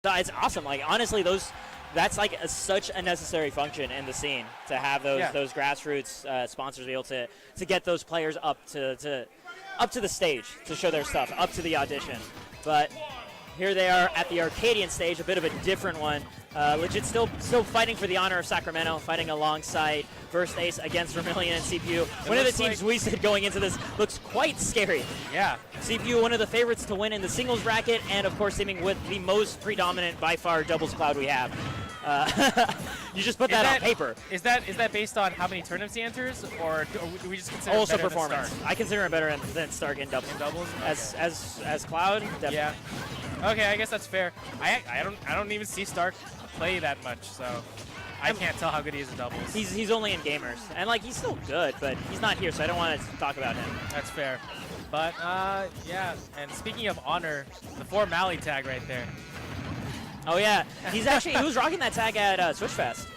It's awesome. Like honestly, that's like such a necessary function in the scene to have those grassroots sponsors be able to get those players up to the stage to show their stuff, up to the audition. But here they are at the Arcadian stage, a bit of a different one. Legit still fighting for the honor of Sacramento, fighting alongside First Ace against Vermillion and CPU. One of the teams we said going into this looks quite scary. Yeah. CPU, one of the favorites to win in the singles bracket, and of course teaming with the most predominant by far doubles cloud we have. You just put that on paper. Is that based on how many tournaments he enters, or do we just consider also it better performance? Than Stark? I consider it better than Stark in doubles. In doubles? As Cloud, definitely. Yeah. Okay, I guess that's fair. I don't even see Stark play that much, so I can't tell how good he is in doubles. He's only in gamers, and like he's still good, but he's not here, so I don't want to talk about him. That's fair. But yeah. And speaking of honor, the 4 Mally tag right there. Oh yeah, he was rocking that tag at Switchfest.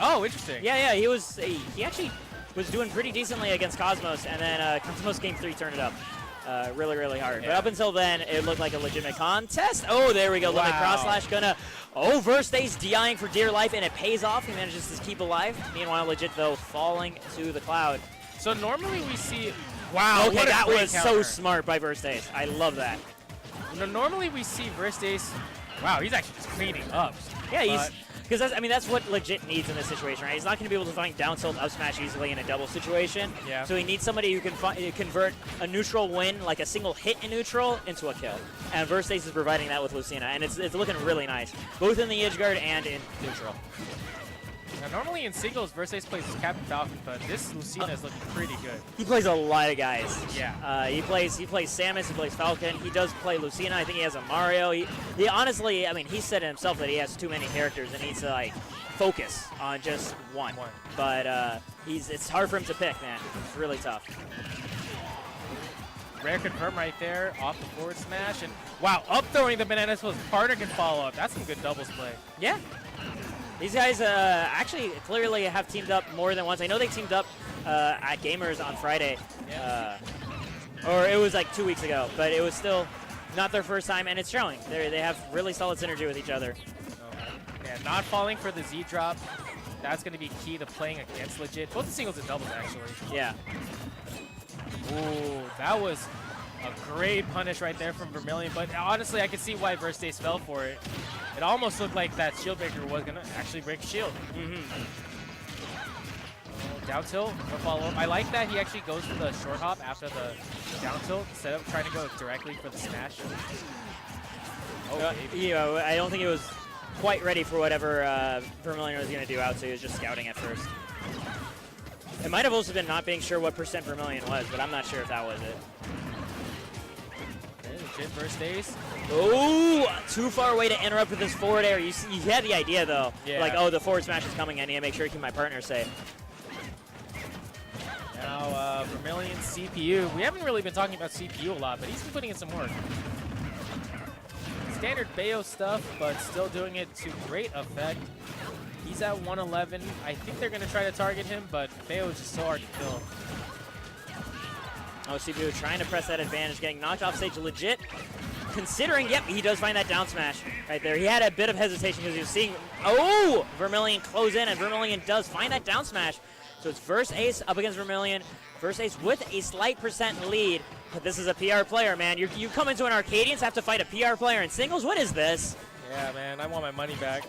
Oh, interesting. Yeah, he actually was doing pretty decently against Cosmos, and then Cosmos Game 3 turned it up really, really hard. Yeah. But up until then, it looked like a legitimate contest. Oh, there we go. Wow. Limit cross slash gonna. Oh, Verstace DIing for dear life, and it pays off. He manages to keep alive. Meanwhile, Legit, though, falling to the cloud. So normally we see... Wow, okay, that was so smart by Verstace. I love that. Normally we see Verstace... Wow, he's actually just cleaning up. Yeah, because that's what Legit needs in this situation, right? He's not going to be able to find down tilt up smash easily in a double situation. Yeah. So he needs somebody who can convert a neutral win, like a single hit in neutral, into a kill. And Verstace is providing that with Lucina, and it's looking really nice, both in the edge guard and in neutral. Now, normally in singles, Versace plays Captain Falcon, but this Lucina is looking pretty good. He plays a lot of guys. Yeah. He plays Samus, he plays Falcon, he does play Lucina, I think he has a Mario. He honestly, I mean, he said it himself that he has too many characters and needs to like focus on just one. But it's hard for him to pick, man. It's really tough. Rare confirm right there, off the forward smash, and wow, up throwing the bananas so his partner can follow up. That's some good doubles play. Yeah. These guys actually clearly have teamed up more than once. I know they teamed up at Gamers on Friday, or it was like 2 weeks ago, but it was still not their first time, and it's showing. They have really solid synergy with each other. Yeah, not falling for the Z drop. That's going to be key to playing against Legit. Both the singles and doubles, actually. Yeah. Ooh, that was a great punish right there from Vermillion, but honestly, I can see why Verstace fell for it. It almost looked like that shield breaker was going to actually break shield. Down tilt or follow up. I like that he actually goes for the short hop after the down tilt instead of trying to go directly for the smash. I don't think he was quite ready for whatever Vermillion was going to do out, so he was just scouting at first. It might have also been not being sure what percent Vermillion was, but I'm not sure if that was it. Legit Verstace. Oh, too far away to interrupt with his forward air. You had the idea, though. Yeah. Like, oh, the forward smash is coming. I need to make sure to keep my partner safe. Now, Vermillion CPU. We haven't really been talking about CPU a lot, but he's been putting in some work. Standard Bayo stuff, but still doing it to great effect. He's at 111. I think they're going to try to target him, but Bayo is just so hard to kill. Oh, CPU trying to press that advantage, getting knocked off stage Legit. Considering, yep, he does find that down smash right there. He had a bit of hesitation because he was seeing, oh, Vermillion close in, and Vermillion does find that down smash. So it's Versace up against Vermillion. Versace with a slight percent lead, but this is a PR player, man. You come into an Arcadian to have to fight a PR player in singles? What is this? Yeah, man, I want my money back.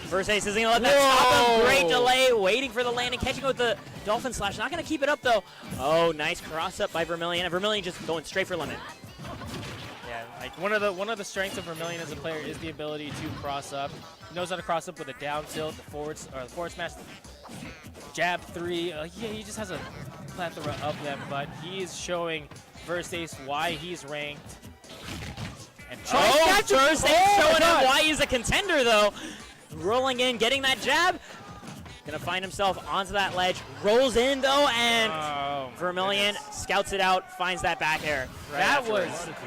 Versace isn't going to let that stop him. Great delay, waiting for the landing, catching with the Dolphin Slash. Not going to keep it up, though. Oh, nice cross-up by Vermillion, and Vermillion just going straight for limit. Yeah, like one of the strengths of Vermillion as a player is the ability to cross up. He knows how to cross up with a down tilt, the forward smash, jab 3. Yeah, he just has a plethora of them, but he is showing Versace why he's ranked. And Versace showing him why he's a contender, though. Rolling in, getting that jab. Gonna find himself onto that ledge. Rolls in, though, and Vermillion scouts it out, finds that back air. Right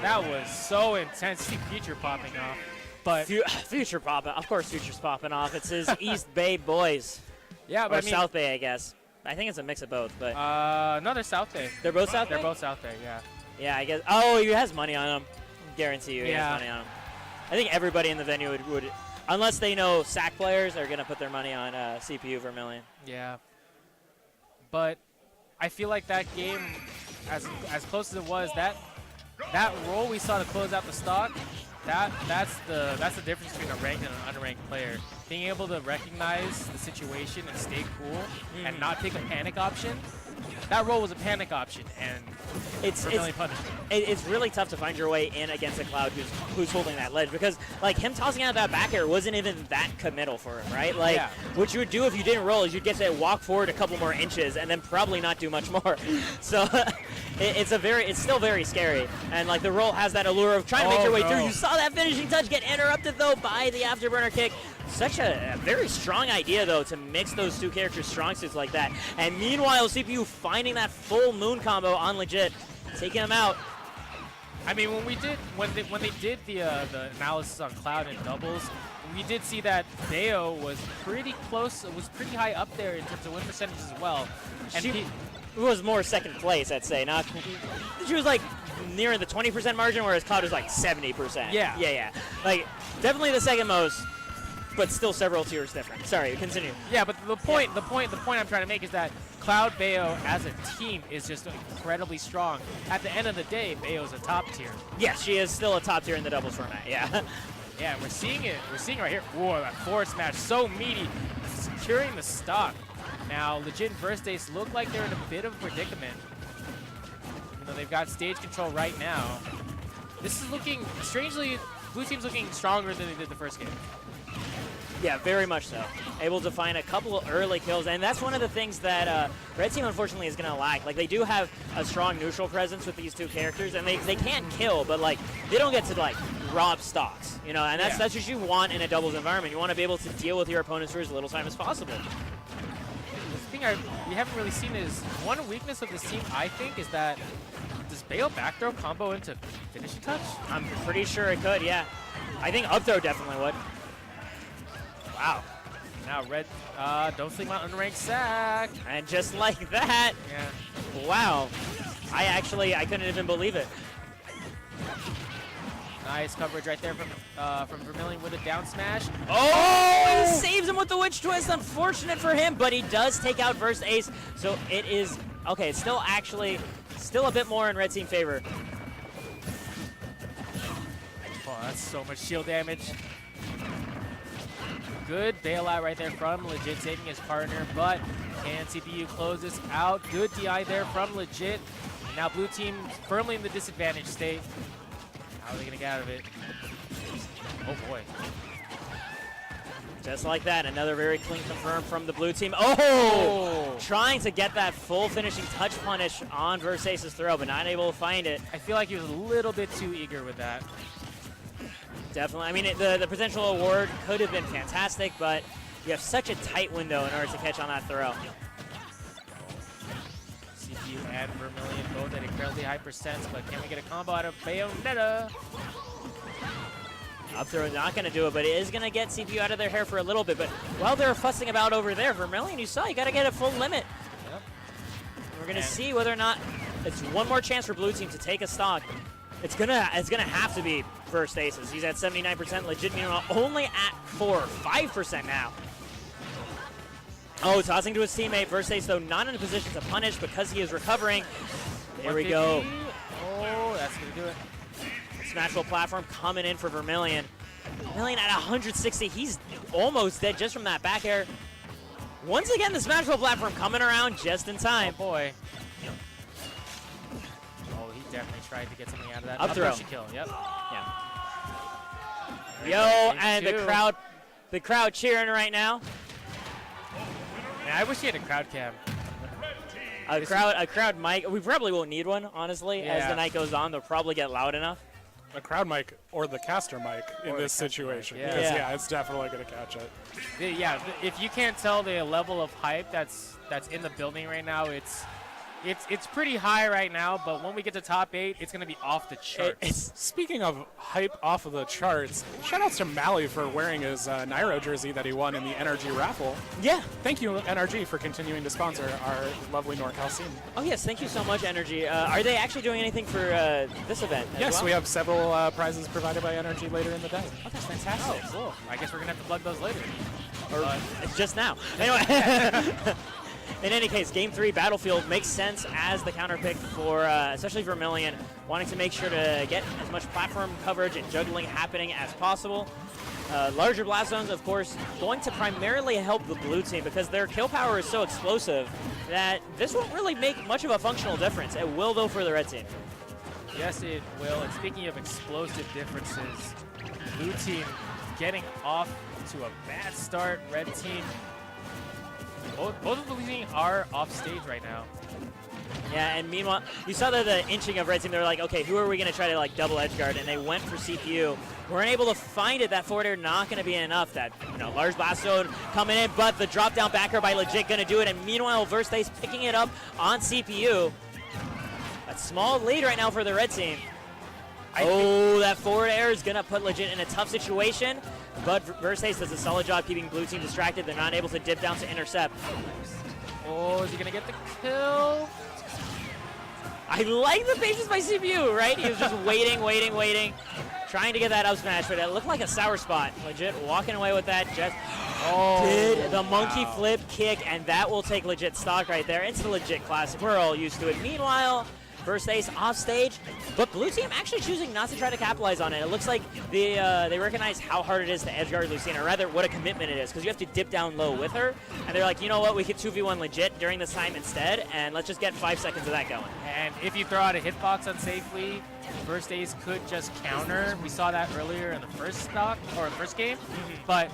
that was so intense. See Future popping off. But Future popping, of course Future's popping off. It's his East Bay boys. Yeah, but or South Bay, I guess. I think it's a mix of both, but no, they're South Bay. They're both South Bay? They're both South Bay, yeah. Yeah, I guess. Oh, he has money on him. Guarantee you he has money on him. I think everybody in the venue would unless they know SAC players, are going to put their money on CPU Vermillion. Yeah. But I feel like that game, as close as it was, that roll we saw to close out the stock, that's the difference between a ranked and an unranked player. Being able to recognize the situation and stay cool and not take a panic option. That roll was a panic option, and Vermillion punished it. It's really tough to find your way in against a Cloud who's holding that ledge, because like him tossing out that back air wasn't even that committal for him, right? Like what you would do if you didn't roll is you'd get to walk forward a couple more inches and then probably not do much more. So it's still very scary, and like the roll has that allure of trying to make your way through. You saw that finishing touch get interrupted though by the afterburner kick. Such a very strong idea, though, to mix those two characters' strong suits like that. And meanwhile, CPU finding that full moon combo on Legit, taking him out. I mean, when they did the analysis on Cloud and doubles, we did see that Bayo was pretty close, was pretty high up there in terms of win percentages as well. And she was more second place, I'd say. Not she was like near the 20% margin, whereas Cloud was like 70%. Yeah. Like definitely the second most. But still several tiers different. Sorry, continue. Yeah, but the point I'm trying to make is that Cloud Bayo as a team is just incredibly strong. At the end of the day, Bayo's a top tier. Yes, she is still a top tier in the doubles format. Yeah. Yeah, we're seeing it. We're seeing it right here. Whoa, that forward smash, so meaty, securing the stock. Now, Legit and First Ace look like they're in a bit of a predicament. Even though they've got stage control right now. This is looking, strangely, blue team's looking stronger than they did the first game. Yeah, very much so. Able to find a couple of early kills, and that's one of the things that Red Team unfortunately is going to lack. Like, they do have a strong neutral presence with these two characters, and they can kill, but like they don't get to like rob stocks, you know. And that's what you want in a doubles environment. You want to be able to deal with your opponents for as little time as possible. The thing we haven't really seen is one weakness of this team. I think is that does Bayo back throw combo into finishing touch? I'm pretty sure it could. Yeah, I think up throw definitely would. Wow. Now Red, don't sleep on unranked SAC. And just like that. Yeah. Wow. I couldn't even believe it. Nice coverage right there from Vermillion with a down smash. Oh! He saves him with the witch twist. Unfortunate for him, but he does take out First Ace. So it is, okay, it's still a bit more in Red Team favor. Oh, that's so much shield damage. Good bailout right there from Legit, saving his partner, but can CPU close this out? Good DI there from Legit. Now blue team firmly in the disadvantaged state. How are they going to get out of it? Oh boy. Just like that, another very clean confirm from the blue team. Oh! Trying to get that full finishing touch punish on Versace's throw, but not able to find it. I feel like he was a little bit too eager with that. Definitely. I mean, the potential award could have been fantastic, but you have such a tight window in order to catch on that throw. CPU and Vermillion both at incredibly high percents, but can we get a combo out of Bayonetta? Up throw not going to do it, but it is going to get CPU out of their hair for a little bit. But while they're fussing about over there, Vermillion, you saw, you got to get a full limit. Yep. We're going to see whether or not it's one more chance for blue team to take a stock. It's gonna have to be First Aces. He's at 79%, Legit meanwhile only at 5% now. Oh, tossing to his teammate. First Ace though not in a position to punish because he is recovering. There we go. Oh, that's gonna do it. Smashable platform coming in for Vermillion. Vermillion at 160. He's almost dead just from that back air. Once again, the Smashable platform coming around just in time. Oh boy. Definitely tried to get something out of that. Up throw. Kill. Yep. Yeah. Yo, and the crowd cheering right now. Man, I wish he had a crowd cam. A crowd mic. We probably won't need one, honestly. As the night goes on, they'll probably get loud enough. A crowd mic or the caster mic in this situation. Yeah. Because, it's definitely going to catch it. Yeah, if you can't tell the level of hype that's in the building right now, it's It's pretty high right now, but when we get to top 8, it's going to be off the charts. Speaking of hype off of the charts, shout outs to Mally for wearing his Nairo jersey that he won in the NRG raffle. Yeah. Thank you, NRG, for continuing to sponsor our lovely NorCal scene. Oh, yes. Thank you so much, Energy. Are they actually doing anything for this event as Yes, well? we have several prizes provided by NRG later in the day. Oh, that's fantastic. Oh, cool. I guess we're going to have to plug those later. Or it's just now. Anyway. In any case, Game 3 Battlefield makes sense as the counter pick for especially Vermillion, wanting to make sure to get as much platform coverage and juggling happening as possible. Larger blast zones, of course, going to primarily help the blue team because their kill power is so explosive that this won't really make much of a functional difference. It will, though, for the red team. Yes, it will. And speaking of explosive differences, blue team getting off to a bad start. Red team, both of the blue team are off stage right now. Yeah, and meanwhile, you saw the inching of red team. They were like, okay, who are we going to try to like double edge guard? And they went for CPU. Weren't able to find it. That forward air not going to be enough. That large blast zone coming in, but the drop down backer by Legit going to do it. And meanwhile, Verstace picking it up on CPU. A small lead right now for the red team. That forward air is going to put Legit in a tough situation, but Versace does a solid job keeping blue team distracted. They're not able to dip down to intercept. Oh, is he going to get the kill? I like the patience by CPU, right? He was just waiting, trying to get that up smash, but it looked like a sour spot. Legit walking away with that. Just did the monkey flip kick, and that will take Legit stock right there. It's the Legit classic. We're all used to it. Meanwhile, First ace off stage, but blue team actually choosing not to try to capitalize on it. It looks like they recognize how hard it is to edgeguard Lucina, or rather what a commitment it is, because you have to dip down low with her. And they're like, you know what, we could 2v1 Legit during this time instead, and let's just get 5 seconds of that going. And if you throw out a hitbox unsafely, first ace could just counter. We saw that earlier in the first stock, or the first game. But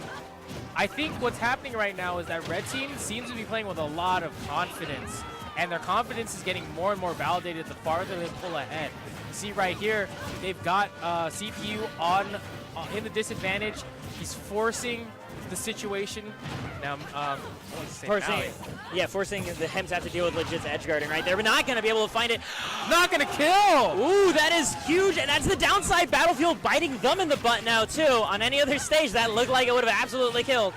I think what's happening right now is that red team seems to be playing with a lot of confidence. And their confidence is getting more and more validated the farther they pull ahead. You see right here, they've got CPU in the disadvantage. He's forcing the situation. Now, forcing the Hems to have to deal with Legit's edge guarding right there. We're not going to be able to find it. Not going to kill! Ooh, that is huge, and that's the downside. Battlefield biting them in the butt now, too. On any other stage, that looked like it would have absolutely killed.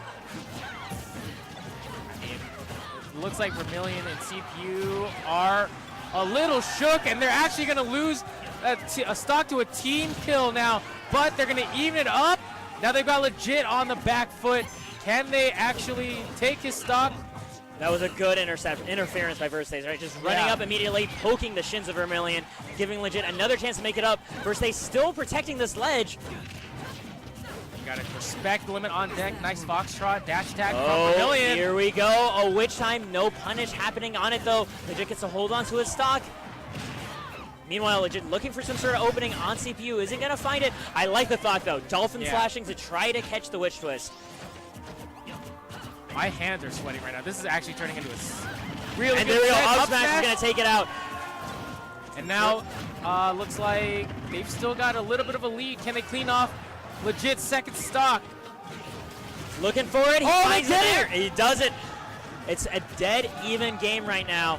Looks like Vermillion and CPU are a little shook, and they're actually going to lose a stock to a team kill now, but they're going to even it up. Now they've got Legit on the back foot. Can they actually take his stock? That was a good interference by Versace, right? Just running up immediately, poking the shins of Vermillion, giving Legit another chance to make it up. Versace still protecting this ledge. Got to respect the limit on deck. Nice foxtrot dash attack from Vermillion. Here we go. A witch time. No punish happening on it, though. Legit gets to hold on to his stock. Meanwhile, Legit looking for some sort of opening on CPU. Isn't going to find it. I like the thought, though. Dolphin slashing to try to catch the witch twist. My hands are sweating right now. This is actually turning into a really and good there we go. set. Up smash is going to take it out. And now, looks like they've still got a little bit of a lead. Can they clean off Legit second stock? Looking for it. He finds it there. He does it. It's a dead even game right now.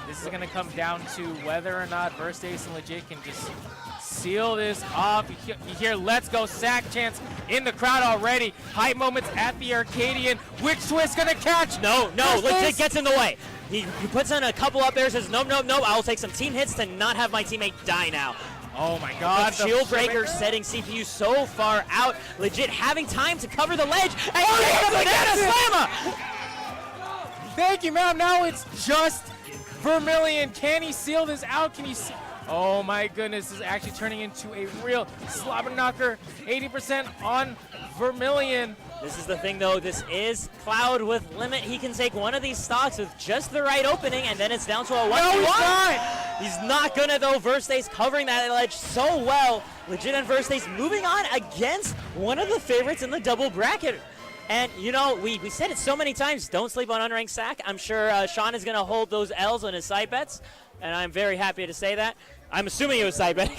This is going to come down to whether or not Versace and Legit can just seal this off. You hear let's go sack chants in the crowd already. High moments at the Arcadian. Which twist going to catch? No. Legit gets in the way. He puts on a couple up there, says, nope, I'll take some team hits to not have my teammate die now. Oh my God. The shield breaker setting CPU so far out. Legit having time to cover the ledge. And the banana slammer! Thank you, ma'am. Now it's just Vermillion. Can he seal this out? Can he see? Oh my goodness, this is actually turning into a real slobber knocker. 80% on Vermillion. This is the thing, though. This is Cloud with limit. He can take one of these stocks with just the right opening, and then it's down to a 1v1. No, he's not. He's not gonna, though. Versace covering that ledge so well. Legit and Versace moving on against one of the favorites in the double bracket. And, you know, we said it so many times, don't sleep on unranked sack. I'm sure Sean is going to hold those L's on his side bets, and I'm very happy to say that. I'm assuming it was side betting.